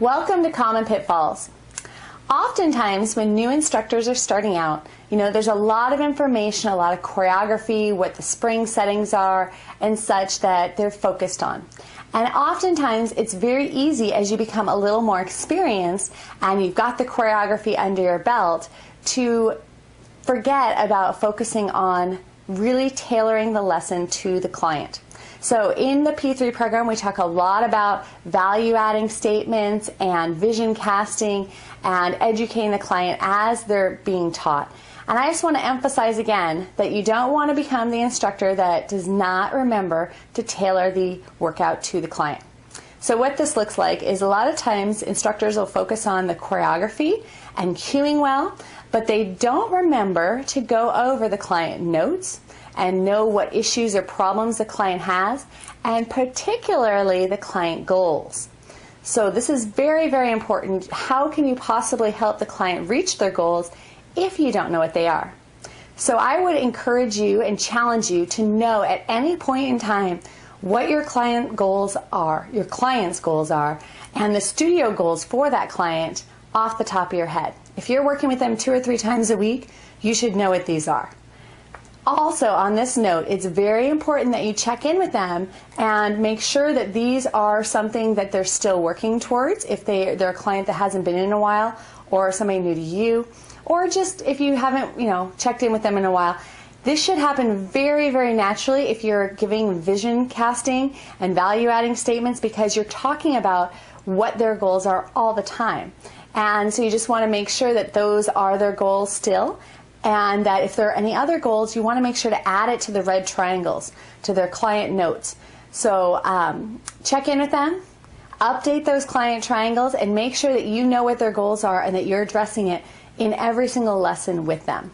Welcome to Common Pitfalls. Oftentimes when new instructors are starting out, there's a lot of information, a lot of choreography, what the spring settings are, and such that they're focused on. And oftentimes it's very easy as you become a little more experienced and you've got the choreography under your belt to forget about focusing on really tailoring the lesson to the client. So in the P3 program, we talk a lot about value-adding statements and vision casting and educating the client as they're being taught. And I just want to emphasize again that you don't want to become the instructor that does not remember to tailor the workout to the client. So what this looks like is a lot of times instructors will focus on the choreography and cueing well, but they don't remember to go over the client notes and know what issues or problems the client has, and particularly the client goals. So this is very, very important. How can you possibly help the client reach their goals if you don't know what they are? So I would encourage you and challenge you to know at any point in time what your client goals are, your client's goals are, and the studio goals for that client off the top of your head. If you're working with them 2 or 3 times a week, you should know what these are. Also, on this note, it's very important that you check in with them and make sure that these are something that they're still working towards, if they're a client that hasn't been in a while, or somebody new to you, or just if you haven't checked in with them in a while. This should happen very, very naturally if you're giving vision casting and value-adding statements, because you're talking about what their goals are all the time. And so you just want to make sure that those are their goals still, and that if there are any other goals, you want to make sure to add it to the red triangles, to their client notes. So check in with them, update those client triangles, and make sure that you know what their goals are and that you're addressing it in every single lesson with them.